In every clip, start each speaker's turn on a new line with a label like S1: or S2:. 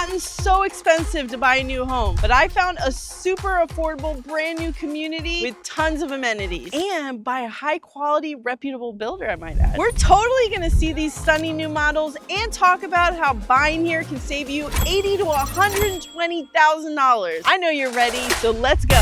S1: gotten so expensive to buy a new home, but I found a super affordable brand new community with tons of amenities and by a high quality reputable builder, I might add. We're totally gonna see these stunning new models and talk about how buying here can save you $80,000 to $120,000. I know you're ready, so let's go.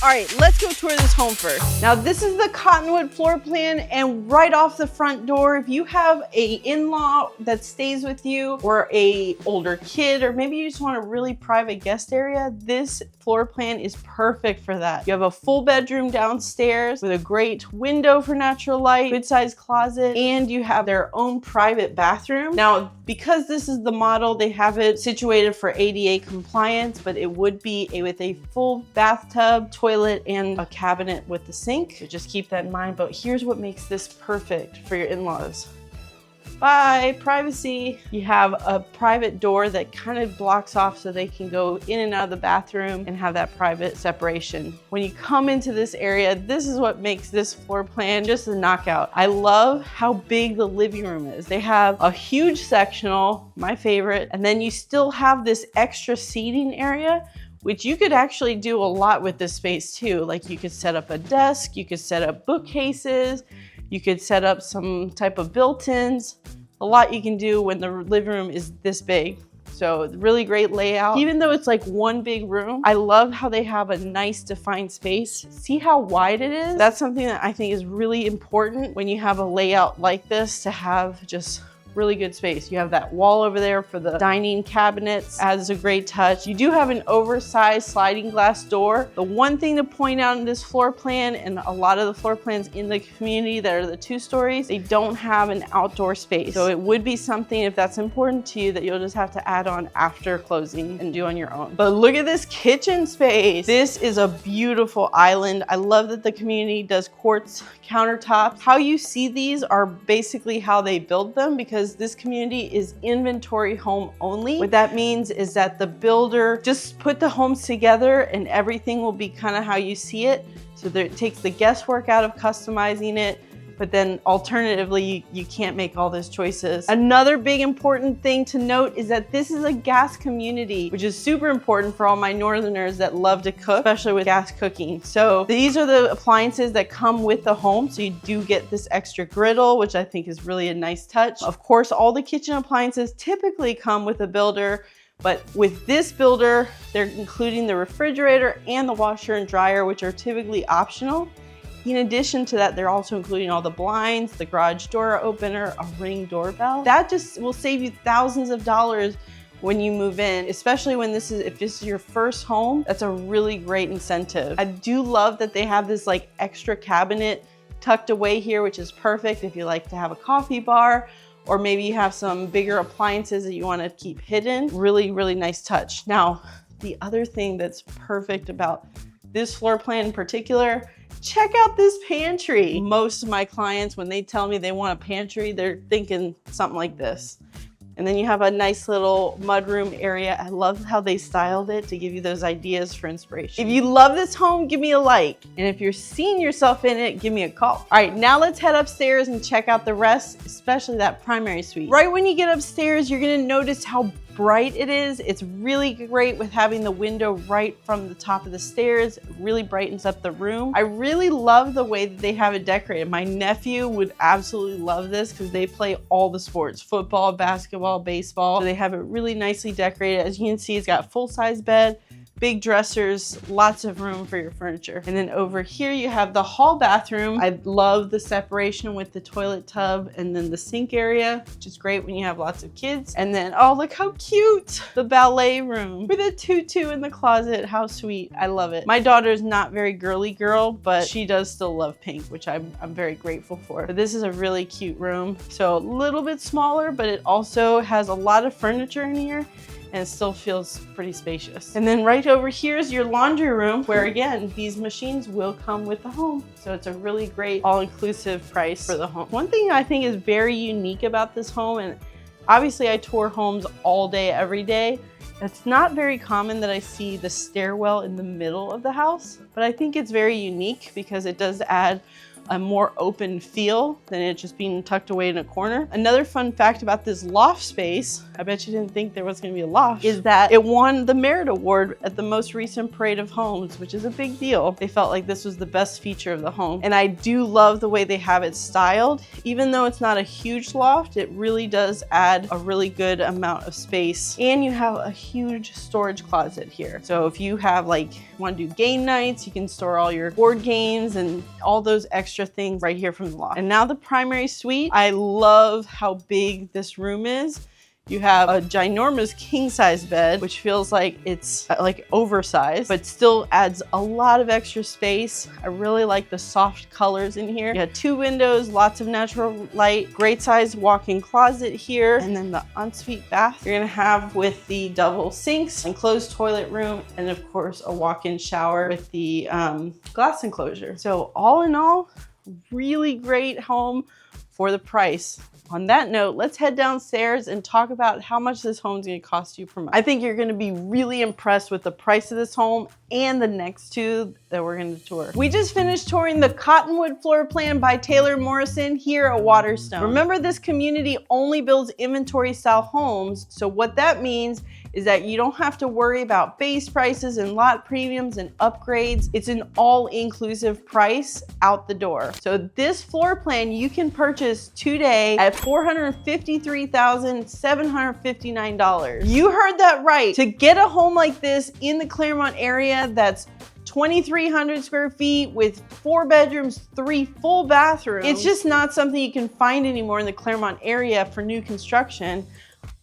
S1: All right, let's go tour this home first. Now, this is the Cottonwood floor plan, and right off the front door, if you have a in-law that stays with you or a older kid, or maybe you just want a really private guest area, this floor plan is perfect for that. You have a full bedroom downstairs with a great window for natural light, good sized closet, and you have their own private bathroom. Now, because this is the model, they have it situated for ADA compliance, but it would be with a full bathtub, toilet, and a cabinet with the sink. So just keep that in mind. But here's what makes this perfect for your in-laws. Bye, privacy. You have a private door that kind of blocks off so they can go in and out of the bathroom and have that private separation. When you come into this area, this is what makes this floor plan just a knockout. I love how big the living room is. They have a huge sectional, my favorite, and then you still have this extra seating area, which you could actually do a lot with this space too. Like you could set up a desk, you could set up bookcases, you could set up some type of built-ins. A lot you can do when the living room is this big. So really great layout. Even though it's like one big room, I love how they have a nice defined space. See how wide it is? That's something that I think is really important when you have a layout like this, to have just really good space. You have that wall over there for the dining cabinets, adds a great touch. You do have an oversized sliding glass door. The one thing to point out in this floor plan, and a lot of the floor plans in the community that are the 2 stories, they don't have an outdoor space. So it would be something, if that's important to you, that you'll just have to add on after closing and do on your own. But look at this kitchen space. This is a beautiful island. I love that the community does quartz countertops. How you see these are basically how they build them, because this community is inventory home only. What that means is that the builder just put the homes together and everything will be kind of how you see it. So it takes the guesswork out of customizing it. But then alternatively, you can't make all those choices. Another big important thing to note is that this is a gas community, which is super important for all my northerners that love to cook, especially with gas cooking. So these are the appliances that come with the home. So you do get this extra griddle, which I think is really a nice touch. Of course, all the kitchen appliances typically come with a builder, but with this builder, they're including the refrigerator and the washer and dryer, which are typically optional. In addition to that, they're also including all the blinds, the garage door opener, a Ring doorbell. That just will save you thousands of dollars when you move in, especially when if this is your first home. That's a really great incentive. I do love that they have this like extra cabinet tucked away here, which is perfect if you like to have a coffee bar, or maybe you have some bigger appliances that you want to keep hidden. Really, really nice touch. Now, the other thing that's perfect about this floor plan in particular, check out this pantry. Most of my clients, when they tell me they want a pantry, they're thinking something like this. And then you have a nice little mudroom area. I love how they styled it to give you those ideas for inspiration. If you love this home, give me a like. And if you're seeing yourself in it, give me a call. All right, now let's head upstairs and check out the rest, especially that primary suite. Right when you get upstairs, you're gonna notice how bright it is. It's really great with having the window right from the top of the stairs. It really brightens up the room. I really love the way that they have it decorated. My nephew would absolutely love this because they play all the sports, football, basketball, baseball. So they have it really nicely decorated. As you can see, it's got full-size bed, big dressers, lots of room for your furniture. And then over here you have the hall bathroom. I love the separation with the toilet tub and then the sink area, which is great when you have lots of kids. And then, oh, look how cute, the ballet room with a tutu in the closet. How sweet. I love it. My daughter's not very girly girl, but she does still love pink, which I'm very grateful for. But this is a really cute room. So a little bit smaller, but it also has a lot of furniture in here. and it still feels pretty spacious. And then right over here is your laundry room, where again, these machines will come with the home. So it's a really great all-inclusive price for the home. One thing I think is very unique about this home, and obviously I tour homes all day, every day, it's not very common that I see the stairwell in the middle of the house, but I think it's very unique because it does add a more open feel than it just being tucked away in a corner. Another fun fact about this loft space, I bet you didn't think there was gonna be a loft, is that it won the Merit Award at the most recent Parade of Homes, which is a big deal. They felt like this was the best feature of the home. And I do love the way they have it styled. Even though it's not a huge loft, it really does add a really good amount of space. And you have a huge storage closet here. So if you have want to do game nights, you can store all your board games and all those extra things right here from the loft. And now the primary suite. I love how big this room is. You have a ginormous king-size bed, which feels like it's oversized, but still adds a lot of extra space. I really like the soft colors in here. You have 2 windows, lots of natural light, great sized walk-in closet here, and then the ensuite bath you're gonna have with the double sinks, enclosed toilet room, and of course a walk-in shower with the glass enclosure. So all in all, really great home for the price. On that note, let's head downstairs and talk about how much this home is going to cost you per month. I think you're going to be really impressed with the price of this home and the next 2 that we're going to tour. We just finished touring the Cottonwood floor plan by Taylor Morrison here at Waterstone. Remember, this community only builds inventory style homes, so what that means is that you don't have to worry about base prices and lot premiums and upgrades. It's an all-inclusive price out the door. So this floor plan you can purchase today at $453,759. You heard that right. To get a home like this in the Clermont area that's 2,300 square feet with 4 bedrooms, 3 full bathrooms, it's just not something you can find anymore in the Clermont area for new construction.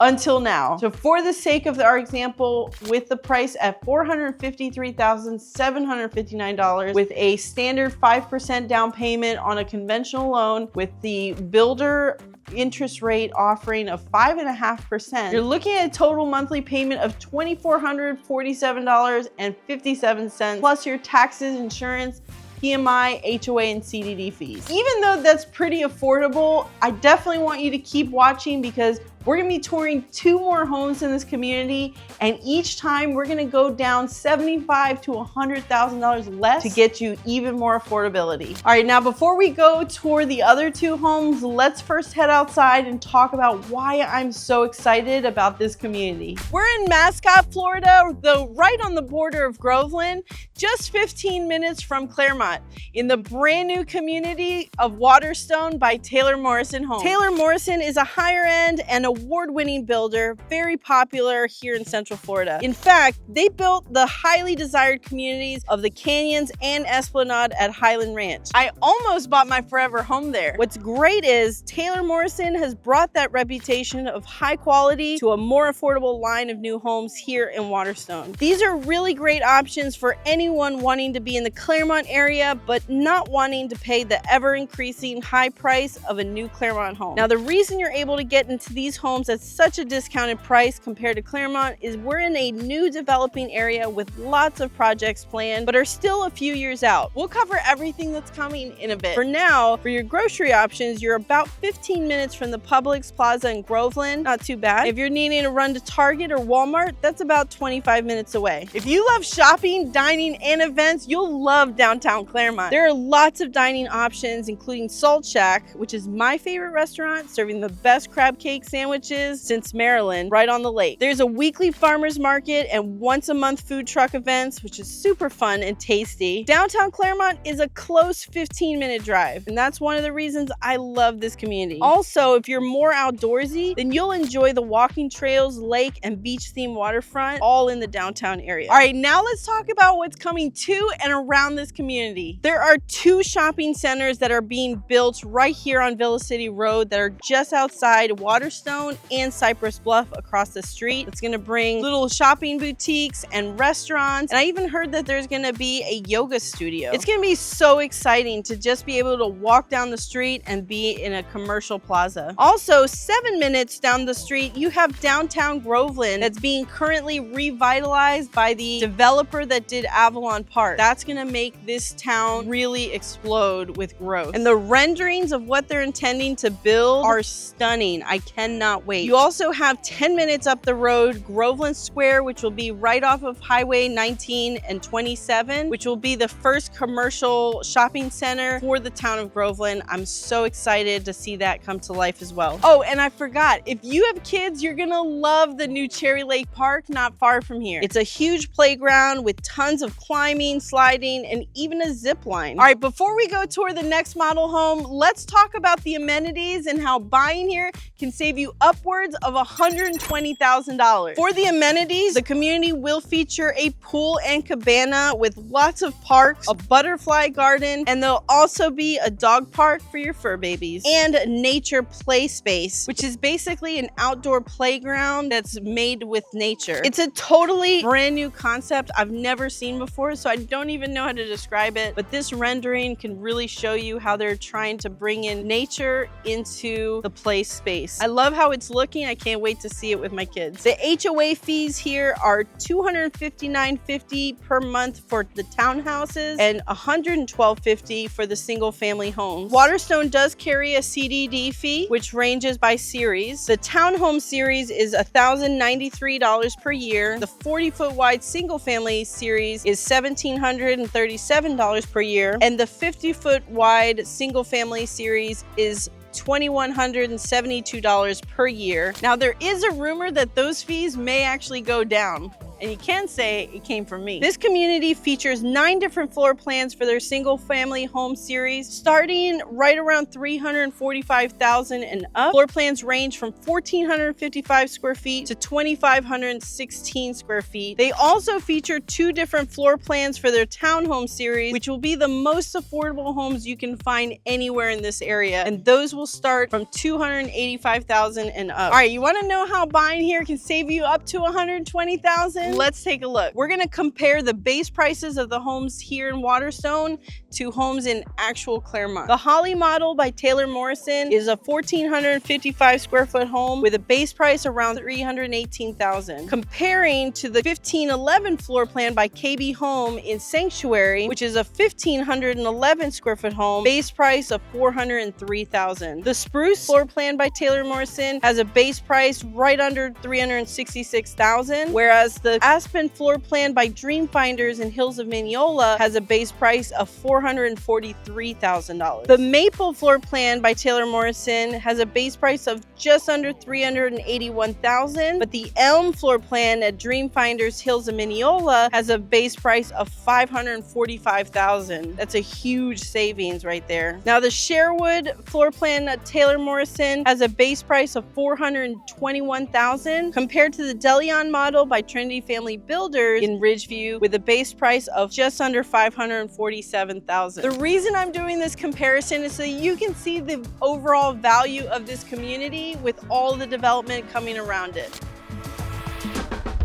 S1: Until now. So for the sake of our example, with the price at $453,759 with a standard 5% down payment on a conventional loan with the builder interest rate offering of 5.5%, you're looking at a total monthly payment of $2,447.57 plus your taxes, insurance, PMI, HOA, and CDD fees. Even though that's pretty affordable, I definitely want you to keep watching because we're gonna be touring 2 more homes in this community, and each time we're gonna go down $75,000 to $100,000 less to get you even more affordability. All right, now before we go tour the other 2 homes, let's first head outside and talk about why I'm so excited about this community. We're in Mascot, Florida, though right on the border of Groveland, just 15 minutes from Clermont, in the brand new community of Waterstone by Taylor Morrison Homes. Taylor Morrison is a higher end and award-winning builder, very popular here in Central Florida. In fact, they built the highly desired communities of the Canyons and Esplanade at Highland Ranch. I almost bought my forever home there. What's great is Taylor Morrison has brought that reputation of high quality to a more affordable line of new homes here in Waterstone. These are really great options for anyone wanting to be in the Clermont area, but not wanting to pay the ever-increasing high price of a new Clermont home. Now, the reason you're able to get into these homes at such a discounted price compared to Clermont is we're in a new developing area with lots of projects planned, but are still a few years out. We'll cover everything that's coming in a bit. For now, for your grocery options, you're about 15 minutes from the Publix Plaza in Groveland. Not too bad. If you're needing to run to Target or Walmart, that's about 25 minutes away. If you love shopping, dining, and events, you'll love downtown Clermont. There are lots of dining options, including Salt Shack, which is my favorite restaurant, serving the best crab cake sandwiches since Maryland, right on the lake. There's a weekly farmers market and once a month food truck events, which is super fun and tasty. Downtown Clermont is a close 15-minute drive, and that's one of the reasons I love this community. Also, if you're more outdoorsy, then you'll enjoy the walking trails, lake, and beach-themed waterfront, all in the downtown area. All right, now let's talk about what's coming to and around this community. community. There are 2 shopping centers that are being built right here on Villa City Road that are just outside Waterstone and Cypress Bluff across the street. It's gonna bring little shopping boutiques and restaurants. And I even heard that there's gonna be a yoga studio. It's gonna be so exciting to just be able to walk down the street and be in a commercial plaza. Also, 7 minutes down the street, you have downtown Groveland that's being currently revitalized by the developer that did Avalon Park. That's gonna make this town really explode with growth. And the renderings of what they're intending to build are stunning. I cannot wait. You also have 10 minutes up the road, Groveland Square, which will be right off of Highway 19 and 27, which will be the first commercial shopping center for the town of Groveland. I'm so excited to see that come to life as well. Oh, and I forgot, if you have kids, you're gonna love the new Cherry Lake Park not far from here. It's a huge playground with tons of climbing, sliding, and even a zip line. All right, before we go tour the next model home, let's talk about the amenities and how buying here can save you upwards of $120,000. For the amenities, the community will feature a pool and cabana with lots of parks, a butterfly garden, and there'll also be a dog park for your fur babies, and nature play space, which is basically an outdoor playground that's made with nature. It's a totally brand new concept I've never seen before, so I don't even know how to describe it, but this rendering can really show you how they're trying to bring in nature into the play space. I love how it's looking. I can't wait to see it with my kids. The HOA fees here are $259.50 per month for the townhouses and $112.50 for the single family homes. Waterstone does carry a CDD fee, which ranges by series. The townhome series is $1,093 per year. The 40-foot wide single family series is $1,737 per year. And the 50-foot wide single family series is $2,172 per year. Now, there is a rumor that those fees may actually go down, and you can say it came from me. This community features 9 different floor plans for their single family home series, starting right around $345,000 and up. Floor plans range from 1,455 square feet to 2,516 square feet. They also feature 2 different floor plans for their townhome series, which will be the most affordable homes you can find anywhere in this area. And those will start from $285,000 and up. All right, you wanna know how buying here can save you up to $120,000? Let's take a look. We're gonna compare the base prices of the homes here in Waterstone to homes in actual Clermont. The Holly model by Taylor Morrison is a 1,455 square foot home with a base price around $318,000. Comparing to the 1511 floor plan by KB Home in Sanctuary, which is a 1,511 square foot home, base price of $403,000. The Spruce floor plan by Taylor Morrison has a base price right under $366,000, whereas the Aspen floor plan by Dreamfinders in Hills of Mineola has a base price of $443,000. The Maple floor plan by Taylor Morrison has a base price of just under $381,000, but the Elm floor plan at Dreamfinders Hills of Mineola has a base price of $545,000. That's a huge savings right there. Now, the Sherwood floor plan at Taylor Morrison has a base price of $421,000 compared to the Deleon model by Trinity Family Builders in Ridgeview with a base price of just under $547,000. The reason I'm doing this comparison is so you can see the overall value of this community with all the development coming around it.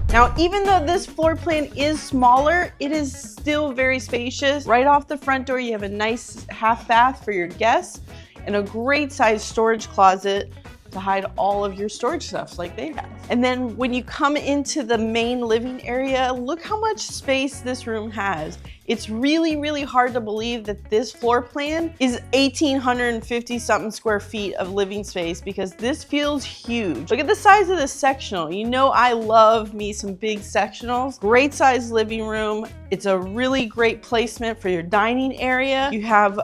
S1: Now, even though this floor plan is smaller, it is still very spacious. Right off the front door, you have a nice half bath for your guests and a great sized storage closet to hide all of your storage stuff like they have. And then when you come into the main living area, look how much space this room has. It's really, really hard to believe that this floor plan is 1,850 something square feet of living space because this feels huge. Look at the size of this sectional. You know I love me some big sectionals. Great size living room. It's a really great placement for your dining area. You have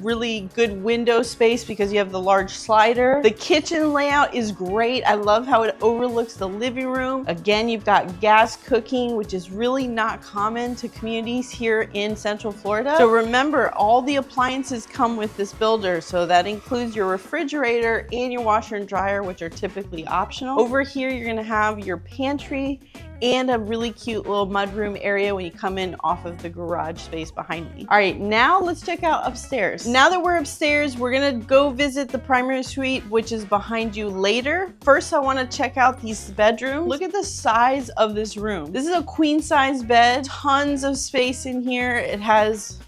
S1: really good window space because you have the large slider. The kitchen layout is great. I love how it overlooks the living room. Again, you've got gas cooking, which is really not common to communities here in Central Florida. So remember, all the appliances come with this builder. So that includes your refrigerator and your washer and dryer, which are typically optional. Over here, you're gonna have your pantry and a really cute little mudroom area when you come in off of the garage space behind me. All right, now let's check out upstairs. Now that we're upstairs, we're gonna go visit the primary suite, which is behind you later. First, I wanna check out these bedrooms. Look at the size of this room. This is a queen size bed, tons of space in here. It has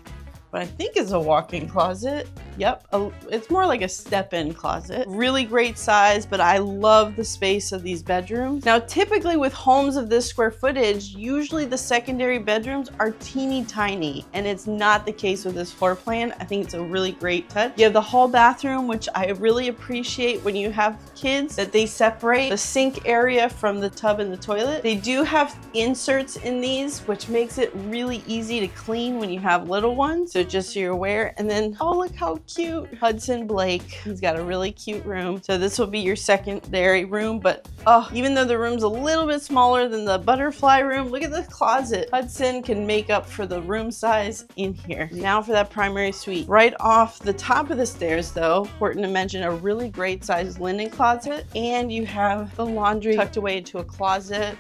S1: what I think is a walk-in closet. Yep, it's more like a step-in closet. Really great size, but I love the space of these bedrooms. Now, typically with homes of this square footage, usually the secondary bedrooms are teeny tiny, and it's not the case with this floor plan. I think it's a really great touch. You have the hall bathroom, which I really appreciate when you have kids, that they separate the sink area from the tub and the toilet. They do have inserts in these, which makes it really easy to clean when you have little ones. So just so you're aware. And then, oh, look how cute. Hudson Blake, he's got a really cute room. So this will be your secondary room, but oh, even though the room's a little bit smaller than the butterfly room, look at the closet. Hudson can make up for the room size in here. Now for that primary suite. Right off the top of the stairs though, important to mention a really great sized linen closet, and you have the laundry tucked away into a closet.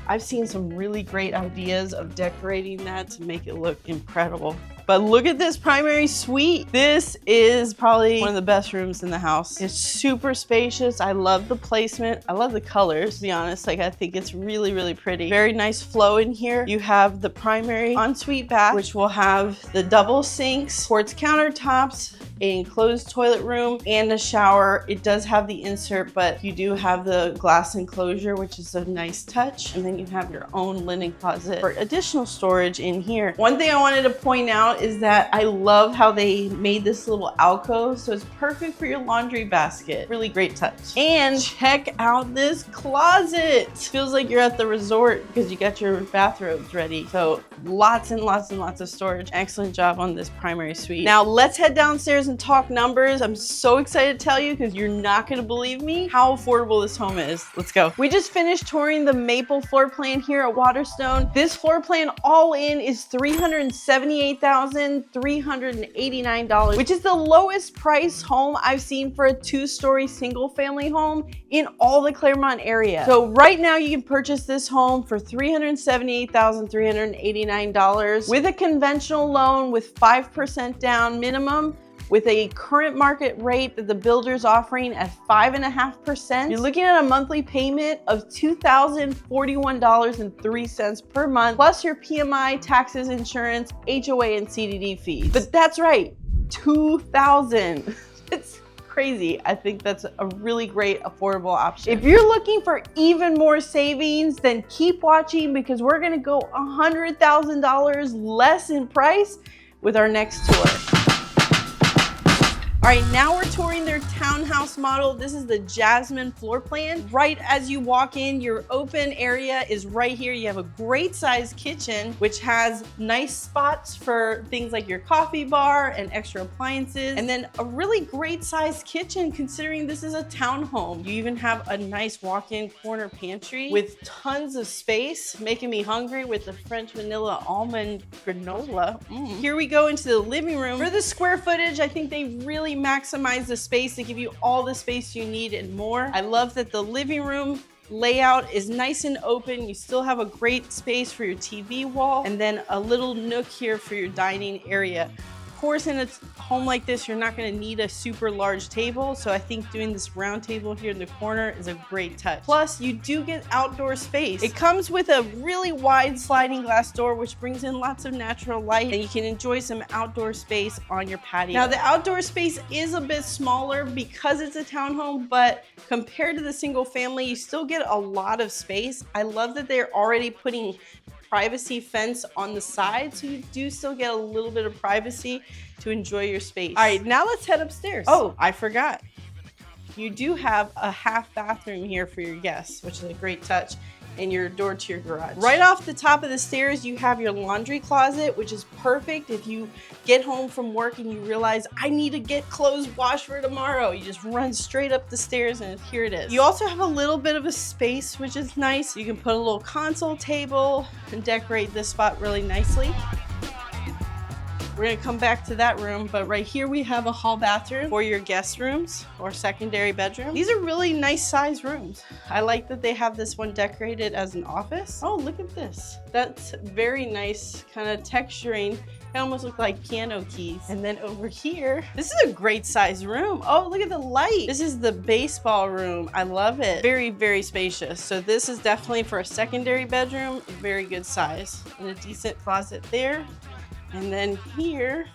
S1: I've seen some really great ideas of decorating that to make it look incredible. But look at this primary suite. This is probably one of the best rooms in the house. It's super spacious. I love the placement. I love the colors, to be honest. Like, I think it's really, really pretty. Very nice flow in here. You have the primary ensuite bath, which will have the double sinks, quartz countertops, an enclosed toilet room, and a shower. It does have the insert, but you do have the glass enclosure, which is a nice touch. And then you have your own linen closet for additional storage in here. One thing I wanted to point out is that I love how they made this little alcove, so it's perfect for your laundry basket. Really great touch. And check out this closet. Feels like you're at the resort because you got your bathrobes ready. So lots and lots and lots of storage. Excellent job on this primary suite. Now let's head downstairs and talk numbers. I'm so excited to tell you, because you're not gonna believe me, how affordable this home is. Let's go. We just finished touring the Maple floor plan here at Waterstone. This floor plan all in is $378,389, which is the lowest price home I've seen for a 2-story single family home in all the Clermont area. So right now you can purchase this home for $378,389 with a conventional loan with 5% down minimum, with a current market rate that the builder's offering at 5.5%. You're looking at a monthly payment of $2,041.03 per month, plus your PMI, taxes, insurance, HOA, and CDD fees. But that's right, $2,000. It's crazy. I think that's a really great affordable option. If you're looking for even more savings, then keep watching, because we're gonna go $100,000 less in price with our next tour. All right, now we're touring their townhouse model. This is the Jasmin floor plan. Right as you walk in, your open area is right here. You have a great sized kitchen, which has nice spots for things like your coffee bar and extra appliances. And then a really great sized kitchen, considering this is a townhome. You even have a nice walk-in corner pantry with tons of space, making me hungry with the French vanilla almond granola. Here we go into the living room. For the square footage, I think they really maximize the space to give you all the space you need and more. I love that the living room layout is nice and open. You still have a great space for your TV wall, and then a little nook here for your dining area. Of course, in a home like this, you're not going to need a super large table, so I think doing this round table here in the corner is a great touch. Plus, you do get outdoor space. It comes with a really wide sliding glass door, which brings in lots of natural light, and you can enjoy some outdoor space on your patio. Now, the outdoor space is a bit smaller because it's a townhome, but compared to the single family, you still get a lot of space. I love that they're already putting privacy fence on the side, so you do still get a little bit of privacy to enjoy your space. All right, now let's head upstairs. Oh, I forgot. You do have a half bathroom here for your guests, which is a great touch, and your door to your garage. Right off the top of the stairs, you have your laundry closet, which is perfect if you get home from work and you realize, I need to get clothes washed for tomorrow. You just run straight up the stairs and here it is. You also have a little bit of a space, which is nice. You can put a little console table and decorate this spot really nicely. We're gonna come back to that room, but right here we have a hall bathroom for your guest rooms or secondary bedroom. These are really nice size rooms. I like that they have this one decorated as an office. Oh, look at this. That's very nice kind of texturing. It almost look like piano keys. And then over here, this is a great size room. Oh, look at the light. This is the baseball room. I love it. Very, very spacious. So this is definitely for a secondary bedroom, very good size. And a decent closet there. And then here,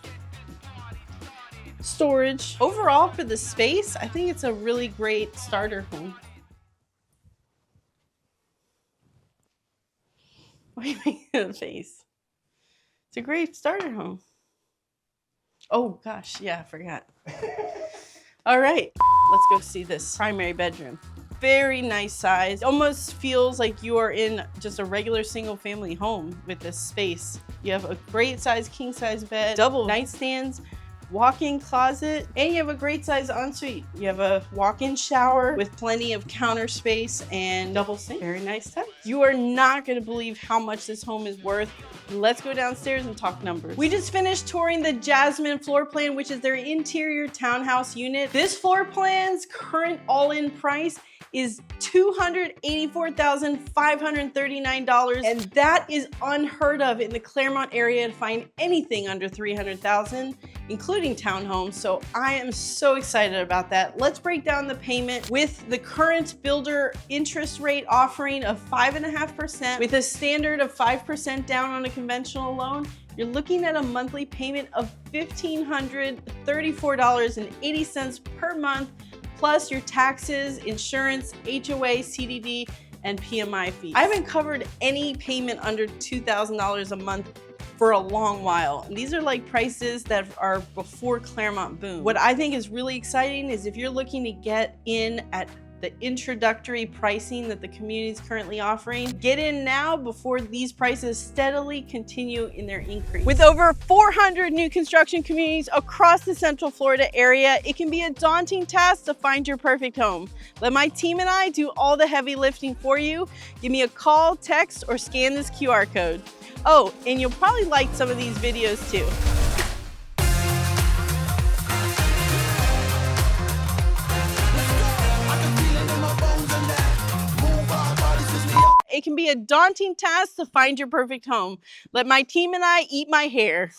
S1: storage. Overall for the space, I think it's a really great starter home. Why are you making a face? It's a great starter home. Oh gosh, yeah, I forgot. All right, let's go see this primary bedroom. Very nice size. Almost feels like you are in just a regular single family home with this space. You have a great size king size bed, double nightstands, walk-in closet, and you have a great size ensuite. You have a walk-in shower with plenty of counter space and double sink. Very nice touch. You are not gonna believe how much this home is worth. Let's go downstairs and talk numbers. We just finished touring the Jasmin floor plan, which is their interior townhouse unit. This floor plan's current all-in price is $284,539, and that is unheard of in the Clermont area to find anything under $300,000, including townhomes. So I am so excited about that. Let's break down the payment with the current builder interest rate offering of 5.5% with a standard of 5% down on a conventional loan. You're looking at a monthly payment of $1,534.80 per month, plus your taxes, insurance, HOA, CDD, and PMI fees. I haven't covered any payment under $2,000 a month for a long while. And these are like prices that are before Clermont boom. What I think is really exciting is if you're looking to get in at the introductory pricing that the community is currently offering, get in now before these prices steadily continue in their increase. With over 400 new construction communities across the Central Florida area, it can be a daunting task to find your perfect home. Let my team and I do all the heavy lifting for you. Give me a call, text, or scan this QR code. Oh, and you'll probably like some of these videos too. It can be a daunting task to find your perfect home. Let my team and I eat my hair.